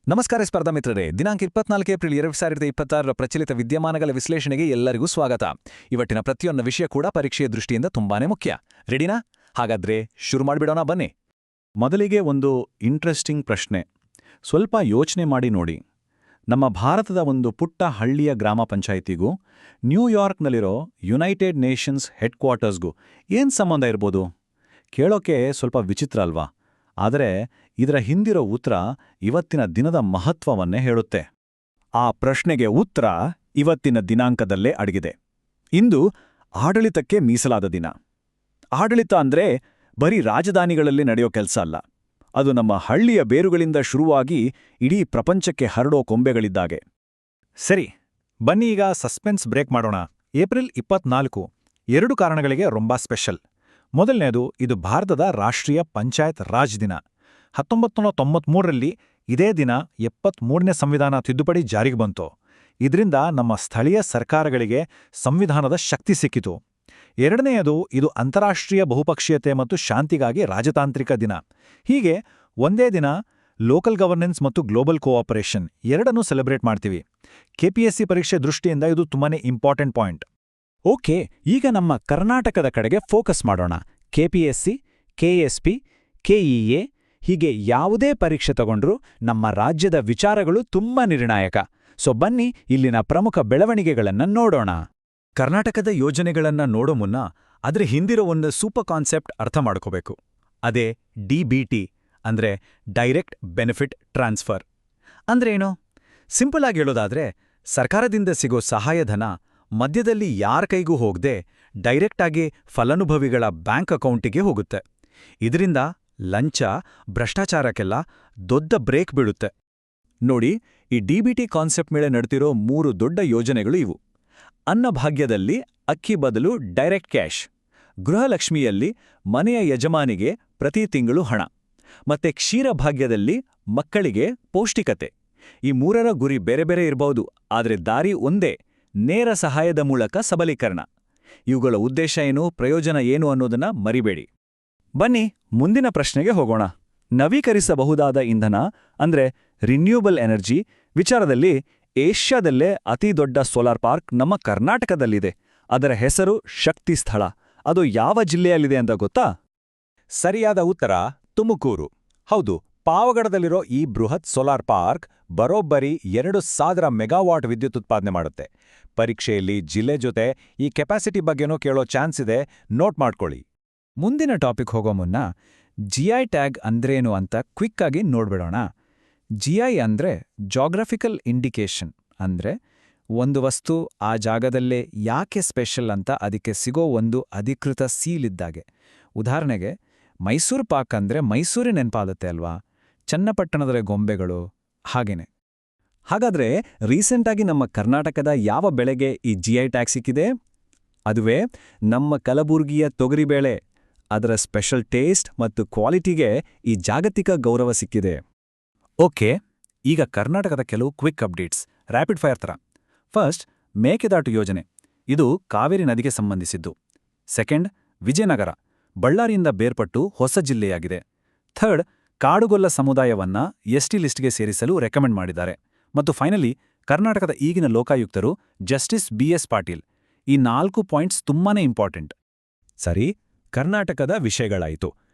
ನಮಸ್ಕಾರ ಸ್ಪರ್ಧಾ ಮಿತ್ರರೇ, ದಿನಾಂಕ 24 ಏಪ್ರಿಲ್ 2026ರ ಪ್ರಚಲಿತ ವಿದ್ಯಮಾನಗಳ ವಿಶ್ಲೇಷಣೆಗೆ ಎಲ್ಲರಿಗೂ ಸ್ವಾಗತ. ಇವತ್ತಿನ ಪ್ರತಿಯೊಂದು ವಿಷಯ ಕೂಡ ಪರೀಕ್ಷೆಯ ದೃಷ್ಟಿಯಿಂದ ತುಂಬಾನೇ ಮುಖ್ಯ. ರೆಡಿನಾ? ಹಾಗಾದ್ರೆ ಶುರು ಮಾಡಿಬಿಡೋಣ ಬನ್ನಿ. ಮೊದಲಿಗೆ ಒಂದು ಇಂಟ್ರೆಸ್ಟಿಂಗ್ ಪ್ರಶ್ನೆ. ಸ್ವಲ್ಪ ಯೋಚನೆ ಮಾಡಿ ನೋಡಿ. ನಮ್ಮ ಭಾರತದ ಒಂದು ಪುಟ್ಟ ಹಳ್ಳಿಯ ಗ್ರಾಮ ಪಂಚಾಯಿತಿಗೂ ನ್ಯೂಯಾರ್ಕ್ನಲ್ಲಿರೋ ಯುನೈಟೆಡ್ ನೇಷನ್ಸ್ ಹೆಡ್ ಕ್ವಾರ್ಟರ್ಸ್ಗೂ ಏನ್ ಸಂಬಂಧ ಇರ್ಬೋದು? ಕೇಳೋಕೆ ಸ್ವಲ್ಪ ವಿಚಿತ್ರ ಅಲ್ವಾ? ಆದರೆ ಇದರ ಹಿಂದಿರೋ ಉತ್ತರ ಇವತ್ತಿನ ದಿನದ ಮಹತ್ವವನ್ನೇ ಹೇಳುತ್ತೆ. ಆ ಪ್ರಶ್ನೆಗೆ ಉತ್ತರ ಇವತ್ತಿನ ದಿನಾಂಕದಲ್ಲೇ ಅಡಗಿದೆ. ಇಂದು ಆಡಳಿತಕ್ಕೆ ಮೀಸಲಾದ ದಿನ. ಆಡಳಿತ ಅಂದ್ರೆ ಬರೀ ರಾಜಧಾನಿಗಳಲ್ಲಿ ನಡೆಯೋ ಕೆಲಸ ಅಲ್ಲ. ಅದು ನಮ್ಮ ಹಳ್ಳಿಯ ಬೇರುಗಳಿಂದ ಶುರುವಾಗಿ ಇಡೀ ಪ್ರಪಂಚಕ್ಕೆ ಹರಡೋ ಕೊಂಬೆಗಳಿದ್ದಾಗೆ. ಸರಿ, ಬನ್ನಿ ಈಗ ಸಸ್ಪೆನ್ಸ್ ಬ್ರೇಕ್ ಮಾಡೋಣ. ಏಪ್ರಿಲ್ 24 2 ಕಾರಣಗಳಿಗೆ ರೊಂಬ ಸ್ಪೆಷಲ್. ಮೊದಲನೇದು, ಇದು ಭಾರತದ ರಾಷ್ಟ್ರೀಯ ಪಂಚಾಯತ್ ರಾಜ್ ದಿನ. 1993ರಲ್ಲಿ ಇದೇ ದಿನ 73ನೇ ಸಂವಿಧಾನ ತಿದ್ದುಪಡಿ ಜಾರಿಗೆ ಬಂತು. ಇದರಿಂದ ನಮ್ಮ ಸ್ಥಳೀಯ ಸರ್ಕಾರಗಳಿಗೆ ಸಂವಿಧಾನದ ಶಕ್ತಿ ಸಿಕ್ಕಿತು. ಎರಡನೆಯದು, ಇದು ಅಂತಾರಾಷ್ಟ್ರೀಯ ಬಹುಪಕ್ಷೀಯತೆ ಮತ್ತು ಶಾಂತಿಗಾಗಿ ರಾಜತಾಂತ್ರಿಕ ದಿನ. ಹೀಗೆ ಒಂದೇ ದಿನ ಲೋಕಲ್ ಗವರ್ನೆನ್ಸ್ ಮತ್ತು ಗ್ಲೋಬಲ್ ಕೋಆಪರೇಷನ್ ಎರಡನ್ನೂ ಸೆಲೆಬ್ರೇಟ್ ಮಾಡ್ತೀವಿ. ಕೆಪಿಎಸ್ಸಿ ಪರೀಕ್ಷೆ ದೃಷ್ಟಿಯಿಂದ ಇದು ತುಂಬಾನೇ ಇಂಪಾರ್ಟೆಂಟ್ ಪಾಯಿಂಟ್. ಓಕೆ, ಈಗ ನಮ್ಮ ಕರ್ನಾಟಕದ ಕಡೆಗೆ ಫೋಕಸ್ ಮಾಡೋಣ. ಕೆಪಿಎಸ್ಸಿ, ಕೆಎಸ್ಪಿ, ಕೆಇಎ ಹೀಗೆ ಯಾವುದೇ ಪರೀಕ್ಷೆ ತಗೊಂಡ್ರೂ ನಮ್ಮ ರಾಜ್ಯದ ವಿಚಾರಗಳು ತುಂಬಾ ನಿರ್ಣಾಯಕ. ಸೊ ಬನ್ನಿ ಇಲ್ಲಿನ ಪ್ರಮುಖ ಬೆಳವಣಿಗೆಗಳನ್ನ ನೋಡೋಣ. ಕರ್ನಾಟಕದ ಯೋಜನೆಗಳನ್ನ ನೋಡೋ ಮುನ್ನ ಅದ್ರ ಹಿಂದಿರೋ ಒಂದು ಸೂಪರ್ ಕಾನ್ಸೆಪ್ಟ್ ಅರ್ಥ ಮಾಡ್ಕೋಬೇಕು. ಅದೇ ಡಿಬಿಟಿ, ಅಂದ್ರೆ ಡೈರೆಕ್ಟ್ ಬೆನಿಫಿಟ್ ಟ್ರಾನ್ಸ್ಫರ್. ಅಂದ್ರೇನು? ಸಿಂಪಲ್ ಆಗಿ ಹೇಳೋದಾದ್ರೆ, ಸರ್ಕಾರದಿಂದ ಸಿಗೋ ಸಹಾಯಧನ ಮಧ್ಯದಲ್ಲಿ ಯಾರ ಕೈಗೂ ಹೋಗದೆ ಡೈರೆಕ್ಟ್ ಆಗಿ ಫಲಾನುಭವಿಗಳ ಬ್ಯಾಂಕ್ ಅಕೌಂಟಿಗೆ ಹೋಗುತ್ತೆ. ಇದರಿಂದ ಲಂಚ, ಭ್ರಷ್ಟಾಚಾರಕ್ಕೆಲ್ಲ ದೊಡ್ಡ ಬ್ರೇಕ್ ಬೀಳುತ್ತೆ. ನೋಡಿ, ಈ ಡಿಬಿಟಿ ಕಾನ್ಸೆಪ್ಟ್ ಮೇಲೆ ನಡೆದಿರೋ 3 ದೊಡ್ಡ ಯೋಜನೆಗಳು ಇವು. ಅನ್ನಭಾಗ್ಯದಲ್ಲಿ ಅಕ್ಕಿ ಬದಲು ಡೈರೆಕ್ಟ್ ಕ್ಯಾಶ್, ಗೃಹಲಕ್ಷ್ಮಿಯಲ್ಲಿ ಮನೆಯ ಯಜಮಾನಿಗೆ ಪ್ರತಿ ತಿಂಗಳು ಹಣ, ಮತ್ತೆ ಕ್ಷೀರಭಾಗ್ಯದಲ್ಲಿ ಮಕ್ಕಳಿಗೆ ಪೌಷ್ಟಿಕತೆ. ಈ 3ರ ಗುರಿ ಬೇರೆ ಬೇರೆ ಇರಬಹುದು, ಆದರೆ ದಾರಿ ಒಂದೇ: ನೇರ ಸಹಾಯದ ಮೂಲಕ ಸಬಲೀಕರಣ. ಇವುಗಳ ಉದ್ದೇಶ ಏನು, ಪ್ರಯೋಜನ ಏನು ಅನ್ನೋದನ್ನ ಮರಿಬೇಡಿ. ಬನ್ನಿ ಮುಂದಿನ ಪ್ರಶ್ನೆಗೆ ಹೋಗೋಣ. ನವೀಕರಿಸಬಹುದಾದ ಇಂಧನ ಅಂದ್ರೆ ರಿನ್ಯೂಬಲ್ ಎನರ್ಜಿ ವಿಚಾರದಲ್ಲಿ ಏಷ್ಯಾದಲ್ಲೇ ಅತಿ ದೊಡ್ಡ ಸೋಲಾರ್ ಪಾರ್ಕ್ ನಮ್ಮ ಕರ್ನಾಟಕದಲ್ಲಿದೆ. ಅದರ ಹೆಸರು ಶಕ್ತಿ ಸ್ಥಳ. ಅದು ಯಾವ ಜಿಲ್ಲೆಯಲ್ಲಿದೆ ಅಂತ ಗೊತ್ತಾ? ಸರಿಯಾದ ಉತ್ತರ ತುಮಕೂರು. ಹೌದು, ಪಾವಗಡದಲ್ಲಿರೋ ಈ ಬೃಹತ್ ಸೋಲಾರ್ ಪಾರ್ಕ್ ಬರೋಬ್ಬರಿ 2000 ಮೆಗಾವಾಟ್ ವಿದ್ಯುತ್ ಉತ್ಪಾದನೆ ಮಾಡುತ್ತೆ. ಪರೀಕ್ಷೆಯಲ್ಲಿ ಜಿಲ್ಲೆ ಜೊತೆ ಈ ಕೆಪಾಸಿಟಿ ಬಗ್ಗೆನೂ ಕೇಳೋ ಚಾನ್ಸ್ ಇದೆ, ನೋಟ್ ಮಾಡ್ಕೊಳ್ಳಿ. ಮುಂದಿನ ಟಾಪಿಕ್ ಹೋಗೋ ಮುನ್ನ ಜಿಐ ಟ್ಯಾಗ್ ಅಂದ್ರೇನು ಅಂತ ಕ್ವಿಕ್ ಆಗಿ ನೋಡ್ಬಿಡೋಣ. ಜಿಐ ಅಂದ್ರೆ ಜಾಗ್ರಫಿಕಲ್ ಇಂಡಿಕೇಶನ್. ಅಂದ್ರೆ ಒಂದು ವಸ್ತು ಆ ಜಾಗದಲ್ಲೇ ಯಾಕೆ ಸ್ಪೆಷಲ್ ಅಂತ ಅದಕ್ಕೆ ಸಿಗೋ ಒಂದು ಅಧಿಕೃತ ಸೀಲ್ ಇದ್ದಾಗೆ. ಉದಾಹರಣೆಗೆ ಮೈಸೂರು ಪಾಕ್ ಅಂದ್ರೆ ಮೈಸೂರಿನ ನೆನಪಾಗುತ್ತೆ ಅಲ್ವಾ? ಚನ್ನಪಟ್ಟಣದ ಗೊಂಬೆಗಳು ಹಾಗೇನೆ. ಹಾಗಾದ್ರೆ ರೀಸೆಂಟಾಗಿ ನಮ್ಮ ಕರ್ನಾಟಕದ ಯಾವ ಬೆಳೆಗೆ ಈ ಜಿಐ ಟ್ಯಾಗ್ ಸಿಕ್ಕಿದೆ? ಅದುವೇ ನಮ್ಮ ಕಲಬುರ್ಗಿಯ ತೊಗರಿಬೇಳೆ. ಅದರ ಸ್ಪೆಷಲ್ ಟೇಸ್ಟ್ ಮತ್ತು ಕ್ವಾಲಿಟಿಗೆ ಈ ಜಾಗತಿಕ ಗೌರವ ಸಿಕ್ಕಿದೆ. ಓಕೆ, ಈಗ ಕರ್ನಾಟಕದ ಕೆಲವು ಕ್ವಿಕ್ ಅಪ್ಡೇಟ್ಸ್, ರ್ಯಾಪಿಡ್ ಫೈರ್ ಥರ. ಫಸ್ಟ್, ಮೇಕೆದಾಟು ಯೋಜನೆ. ಇದು ಕಾವೇರಿ ನದಿಗೆ ಸಂಬಂಧಿಸಿದ್ದು. ಸೆಕೆಂಡ್, ವಿಜಯನಗರ ಬಳ್ಳಾರಿಯಿಂದ ಬೇರ್ಪಟ್ಟು ಹೊಸ ಜಿಲ್ಲೆಯಾಗಿದೆ. ಥರ್ಡ್, ಕಾಡುಗೊಲ್ಲ ಸಮುದಾಯವನ್ನ ಎಸ್ಟಿ ಲಿಸ್ಟ್ಗೆ ಸೇರಿಸಲು ರೆಕಮೆಂಡ್ ಮಾಡಿದ್ದಾರೆ. ಮತ್ತು ಫೈನಲಿ, ಕರ್ನಾಟಕದ ಈಗಿನ ಲೋಕಾಯುಕ್ತರು ಜಸ್ಟಿಸ್ BS ಪಾಟೀಲ್. ಈ 4 ಪಾಯಿಂಟ್ಸ್ ತುಂಬಾನೇ ಇಂಪಾರ್ಟೆಂಟ್. ಸರಿ, ಕರ್ನಾಟಕದ ವಿಷಯಗಳಾಯಿತು.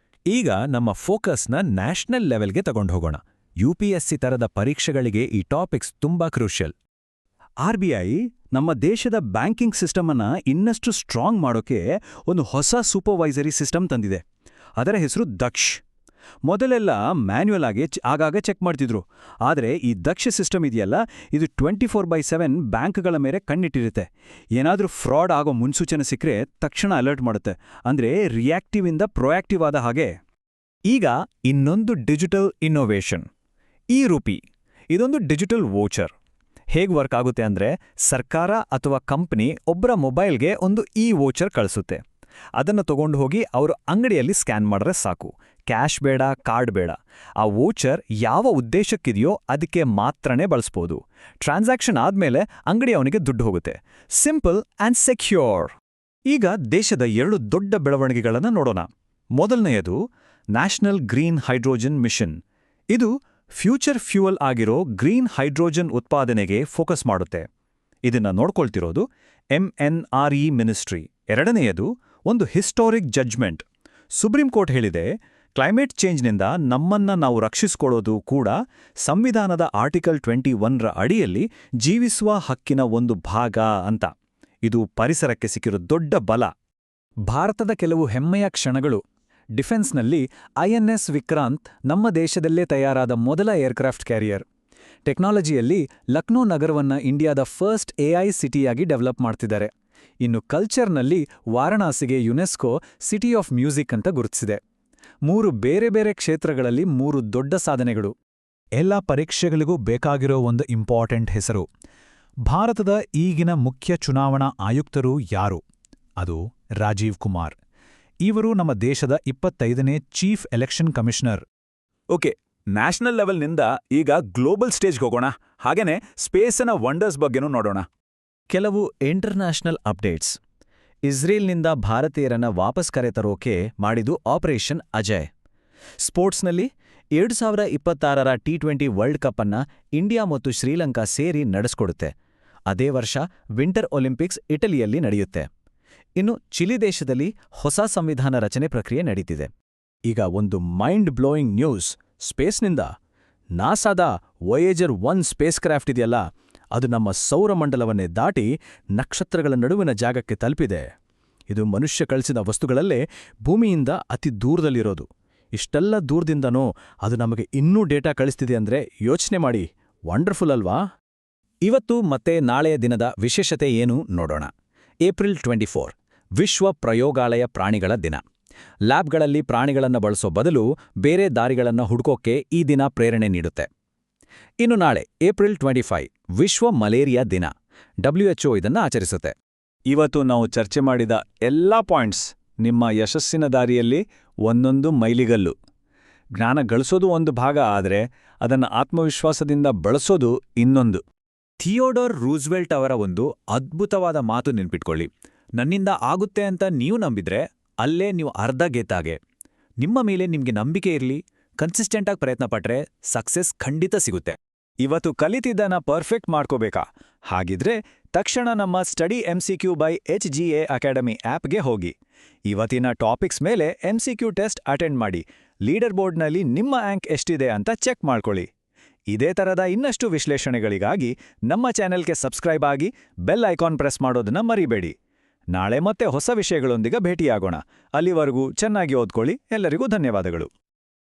ಈಗ ನಮ್ಮ ಫೋಕಸ್ನ ನ್ಯಾಷನಲ್ ಲೆವೆಲ್ಗೆ ತಗೊಂಡ್ಹೋಗೋಣ. UPSC ತರದ ಪರೀಕ್ಷೆಗಳಿಗೆ ಈ ಟಾಪಿಕ್ಸ್ ತುಂಬಾ ಕ್ರೂಷಿಯಲ್. RBI ನಮ್ಮ ದೇಶದ ಬ್ಯಾಂಕಿಂಗ್ ಸಿಸ್ಟಮ್ ಅನ್ನ ಇನ್ನಷ್ಟು ಸ್ಟ್ರಾಂಗ್ ಮಾಡೋಕೆ ಒಂದು ಹೊಸ ಸೂಪರ್ವೈಸರಿ ಸಿಸ್ಟಮ್ ತಂದಿದೆ. ಅದರ ಹೆಸರು ದಕ್ಷ್. ಮೊದಲೆಲ್ಲ ಮ್ಯಾನ್ಯುಯಲ್ ಆಗಿ ಆಗಾಗ ಚೆಕ್ ಮಾಡ್ತಿದ್ರು. ಆದರೆ ಈ ದಕ್ಷ ಸಿಸ್ಟಮ್ ಇದೆಯಲ್ಲ, ಇದು 24/7 ಬ್ಯಾಂಕ್ಗಳ ಮೇಲೆ ಕಣ್ಣಿಟ್ಟಿರುತ್ತೆ. ಏನಾದ್ರೂ ಫ್ರಾಡ್ ಆಗೋ ಮುನ್ಸೂಚನೆ ಸಿಕ್ಕರೆ ತಕ್ಷಣ ಅಲರ್ಟ್ ಮಾಡುತ್ತೆ. ಅಂದ್ರೆ ರಿಯಾಕ್ಟಿವ್ ಇಂದ ಪ್ರೊಯಾಕ್ಟಿವ್ ಆದ ಹಾಗೆ. ಈಗ ಇನ್ನೊಂದು ಡಿಜಿಟಲ್ ಇನ್ನೋವೇಷನ್, ಈ ರೂಪಿ. ಇದೊಂದು ಡಿಜಿಟಲ್ ವೋಚರ್. ಹೇಗ್ ವರ್ಕ್ ಆಗುತ್ತೆ ಅಂದ್ರೆ, ಸರ್ಕಾರ ಅಥವಾ ಕಂಪನಿ ಒಬ್ಬರ ಮೊಬೈಲ್ಗೆ ಒಂದು ವೋಚರ್ ಕಳಿಸುತ್ತೆ. ಅದನ್ನು ತಗೊಂಡು ಹೋಗಿ ಅವರು ಅಂಗಡಿಯಲ್ಲಿ ಸ್ಕ್ಯಾನ್ ಮಾಡಿದ್ರೆ ಸಾಕು. ಕ್ಯಾಶ್ ಬೇಡ, ಕಾರ್ಡ್ ಬೇಡ. ಆ ವೋಚರ್ ಯಾವ ಉದ್ದೇಶಕ್ಕಿದೆಯೋ ಅದಕ್ಕೆ ಮಾತ್ರನೇ ಬಳಸ್ಬೋದು. ಟ್ರಾನ್ಸಾಕ್ಷನ್ ಆದ್ಮೇಲೆ ಅಂಗಡಿ ಅವನಿಗೆ ದುಡ್ಡು ಹೋಗುತ್ತೆ. Simple and secure. ಈಗ ದೇಶದ 2 ದೊಡ್ಡ ಬೆಳವಣಿಗೆಗಳನ್ನು ನೋಡೋಣ. ಮೊದಲನೆಯದು ನ್ಯಾಷನಲ್ ಗ್ರೀನ್ ಹೈಡ್ರೋಜನ್ ಮಿಷನ್. ಇದು ಫ್ಯೂಚರ್ ಫ್ಯೂಯಲ್ ಆಗಿರೋ ಗ್ರೀನ್ ಹೈಡ್ರೋಜನ್ ಉತ್ಪಾದನೆಗೆ ಫೋಕಸ್ ಮಾಡುತ್ತೆ. ಇದನ್ನ ನೋಡ್ಕೊಳ್ತಿರೋದು MNRE ಮಿನಿಸ್ಟ್ರಿ. ಎರಡನೆಯದು ಒಂದು ಹಿಸ್ಟಾರಿಕ್ ಜಡ್ಜ್ಮೆಂಟ್. ಸುಪ್ರೀಂ ಕೋರ್ಟ್ ಹೇಳಿದೆ, ಕ್ಲೈಮೇಟ್ ಚೇಂಜ್ನಿಂದ ನಮ್ಮನ್ನ ನಾವು ರಕ್ಷಿಸಿಕೊಳ್ಳೋದು ಕೂಡ ಸಂವಿಧಾನದ ಆರ್ಟಿಕಲ್ 21ರ ಅಡಿಯಲ್ಲಿ ಜೀವಿಸುವ ಹಕ್ಕಿನ ಒಂದು ಭಾಗ ಅಂತ. ಇದು ಪರಿಸರಕ್ಕೆ ಸಿಕ್ಕಿರೋ ದೊಡ್ಡ ಬಲ. ಭಾರತದ ಕೆಲವು ಹೆಮ್ಮೆಯ ಕ್ಷಣಗಳು. ಡಿಫೆನ್ಸ್ನಲ್ಲಿ INS ವಿಕ್ರಾಂತ್ ನಮ್ಮ ದೇಶದಲ್ಲೇ ತಯಾರಾದ ಮೊದಲ ಏರ್ಕ್ರಾಫ್ಟ್ ಕ್ಯಾರಿಯರ್. ಟೆಕ್ನಾಲಜಿಯಲ್ಲಿ ಲಕ್ನೋ ನಗರವನ್ನ ಇಂಡಿಯಾದ ಫಸ್ಟ್ AI ಸಿಟಿಯಾಗಿ ಡೆವಲಪ್ ಮಾಡ್ತಿದ್ದಾರೆ. ಇನ್ನು ಕಲ್ಚರ್ನಲ್ಲಿ ವಾರಣಾಸಿಗೆ ಯುನೆಸ್ಕೋ ಸಿಟಿ ಆಫ್ ಮ್ಯೂಸಿಕ್ ಅಂತ ಗುರುತಿಸಿದೆ. 3 ಬೇರೆ ಬೇರೆ ಕ್ಷೇತ್ರಗಳಲ್ಲಿ 3 ದೊಡ್ಡ ಸಾಧನೆಗಳು. ಎಲ್ಲ ಪರೀಕ್ಷೆಗಳಿಗೂ ಬೇಕಾಗಿರೋ ಒಂದು ಇಂಪಾರ್ಟೆಂಟ್ ಹೆಸರು. ಭಾರತದ ಈಗಿನ ಮುಖ್ಯ ಚುನಾವಣಾ ಆಯುಕ್ತರು ಯಾರು? ಅದು ರಾಜೀವ್ ಕುಮಾರ್. ಇವರು ನಮ್ಮ ದೇಶದ 25ನೇ chief election commissioner. Okay, national ಲೆವೆಲ್ನಿಂದ ಈಗ ಗ್ಲೋಬಲ್ ಸ್ಟೇಜ್ಗೆ ಹೋಗೋಣ. ಹಾಗೇನೆ ಸ್ಪೇಸ್ನ ವಂಡರ್ಸ್ ಬಗ್ಗೆನೂ ನೋಡೋಣ. ಕೆಲವು ಇಂಟರ್ನ್ಯಾಷನಲ್ ಅಪ್ಡೇಟ್ಸ್. ಇಸ್ರೇಲ್ನಿಂದ ಭಾರತೀಯರನ್ನ ವಾಪಸ್ ಕರೆತರೋಕೆ ಮಾಡಿದು ಆಪರೇಷನ್ ಅಜಯ್. ಸ್ಪೋರ್ಟ್ಸ್ನಲ್ಲಿ 2026ರ T20 ವರ್ಲ್ಡ್ ಕಪ್ ಅನ್ನ ಇಂಡಿಯಾ ಮತ್ತು ಶ್ರೀಲಂಕಾ ಸೇರಿ ನಡೆಸ್ಕೊಡುತ್ತೆ. ಅದೇ ವರ್ಷ ವಿಂಟರ್ ಒಲಿಂಪಿಕ್ಸ್ ಇಟಲಿಯಲ್ಲಿ ನಡೆಯುತ್ತೆ. ಇನ್ನು ಚಿಲಿ ದೇಶದಲ್ಲಿ ಹೊಸ ಸಂವಿಧಾನ ರಚನೆ ಪ್ರಕ್ರಿಯೆ ನಡೀತಿದೆ. ಈಗ ಒಂದು ಮೈಂಡ್ ಬ್ಲೋಯಿಂಗ್ ನ್ಯೂಸ್ ಸ್ಪೇಸ್ನಿಂದ. ನಾಸಾದ ವೊಯೇಜರ್ 1 ಸ್ಪೇಸ್ ಕ್ರಾಫ್ಟ್ ಇದೆಯಲ್ಲ, ಅದು ನಮ್ಮ ಸೌರಮಂಡಲವನ್ನೇ ದಾಟಿ ನಕ್ಷತ್ರಗಳ ನಡುವಿನ ಜಾಗಕ್ಕೆ ತಲುಪಿದೆ. ಇದು ಮನುಷ್ಯ ಕಳಿಸಿದ ವಸ್ತುಗಳಲ್ಲೇ ಭೂಮಿಯಿಂದ ಅತಿ ದೂರದಲ್ಲಿರೋದು. ಇಷ್ಟೆಲ್ಲ ದೂರದಿಂದನೂ ಅದು ನಮಗೆ ಇನ್ನೂ ಡೇಟಾ ಕಳಿಸ್ತಿದೆ ಅಂದ್ರೆ ಯೋಚನೆ ಮಾಡಿ. ವಂಡರ್ಫುಲ್ ಅಲ್ವಾ? ಇವತ್ತು ಮತ್ತೆ ನಾಳೆಯ ದಿನದ ವಿಶೇಷತೆ ಏನು ನೋಡೋಣ. ಏಪ್ರಿಲ್ 24 ವಿಶ್ವ ಪ್ರಯೋಗಾಲಯ ಪ್ರಾಣಿಗಳ ದಿನ. ಲ್ಯಾಬ್ಗಳಲ್ಲಿ ಪ್ರಾಣಿಗಳನ್ನು ಬಳಸೋ ಬದಲು ಬೇರೆ ದಾರಿಗಳನ್ನು ಹುಡುಕೋಕೆ ಈ ದಿನ ಪ್ರೇರಣೆ ನೀಡುತ್ತೆ. ಇನ್ನು ನಾಳೆ ಏಪ್ರಿಲ್ 25 ವಿಶ್ವ ಮಲೇರಿಯಾ ದಿನ. WHO ಇದನ್ನು ಆಚರಿಸುತ್ತೆ. ಇವತ್ತು ನಾವು ಚರ್ಚೆ ಮಾಡಿದ ಎಲ್ಲಾ ಪಾಯಿಂಟ್ಸ್ ನಿಮ್ಮ ಯಶಸ್ಸಿನ ದಾರಿಯಲ್ಲಿ ಒಂದೊಂದು ಮೈಲಿಗಲ್ಲು. ಜ್ಞಾನ ಗಳಿಸೋದು ಒಂದು ಭಾಗ, ಆದರೆ ಅದನ್ನು ಆತ್ಮವಿಶ್ವಾಸದಿಂದ ಬಳಸೋದು ಇನ್ನೊಂದು. ಥಿಯೋಡೋರ್ ರೂಸ್ವೆಲ್ಟ್ ಅವರ ಒಂದು ಅದ್ಭುತವಾದ ಮಾತು ನೆನ್ಪಿಟ್ಕೊಳ್ಳಿ. ನನ್ನಿಂದ ಆಗುತ್ತೆ ಅಂತ ನೀವು ನಂಬಿದ್ರೆ ಅಲ್ಲೇ ನೀವು ಅರ್ಧ ಗೆದ್ದಾಗೆ. ನಿಮ್ಮ ಮೇಲೆ ನಿಮ್ಗೆ ನಂಬಿಕೆ ಇರಲಿ, ಕನ್ಸಿಸ್ಟೆಂಟಾಗಿ ಪ್ರಯತ್ನ ಪಟ್ರೆ ಸಕ್ಸೆಸ್ ಖಂಡಿತ ಸಿಗುತ್ತೆ. ಇವತ್ತು ಕಲಿತಿದ್ದನ್ನ ಪರ್ಫೆಕ್ಟ್ ಮಾಡ್ಕೋಬೇಕಾ? ಹಾಗಿದ್ರೆ ತಕ್ಷಣ ನಮ್ಮ study MCQ by HGA academy ಆ್ಯಪ್ಗೆ ಹೋಗಿ. ಇವತ್ತಿನ ಟಾಪಿಕ್ಸ್ ಮೇಲೆ MCQ ಟೆಸ್ಟ್ ಅಟೆಂಡ್ ಮಾಡಿ. ಲೀಡರ್ ಬೋರ್ಡ್ನಲ್ಲಿ ನಿಮ್ಮ ಆ್ಯಂಕ್ ಎಷ್ಟಿದೆ ಅಂತ ಚೆಕ್ ಮಾಡ್ಕೊಳ್ಳಿ. ಇದೇ ಥರದ ಇನ್ನಷ್ಟು ವಿಶ್ಲೇಷಣೆಗಳಿಗಾಗಿ ನಮ್ಮ ಚಾನೆಲ್ಗೆ ಸಬ್ಸ್ಕ್ರೈಬ್ ಆಗಿ ಬೆಲ್ ಐಕಾನ್ ಪ್ರೆಸ್ ಮಾಡೋದನ್ನ ಮರಿಬೇಡಿ. ನಾಳೆ ಮತ್ತೆ ಹೊಸ ವಿಷಯಗಳೊಂದಿಗೆ ಭೇಟಿಯಾಗೋಣ. ಅಲ್ಲಿವರೆಗೂ ಚೆನ್ನಾಗಿ ಓದ್ಕೊಳ್ಳಿ. ಎಲ್ಲರಿಗೂ ಧನ್ಯವಾದಗಳು.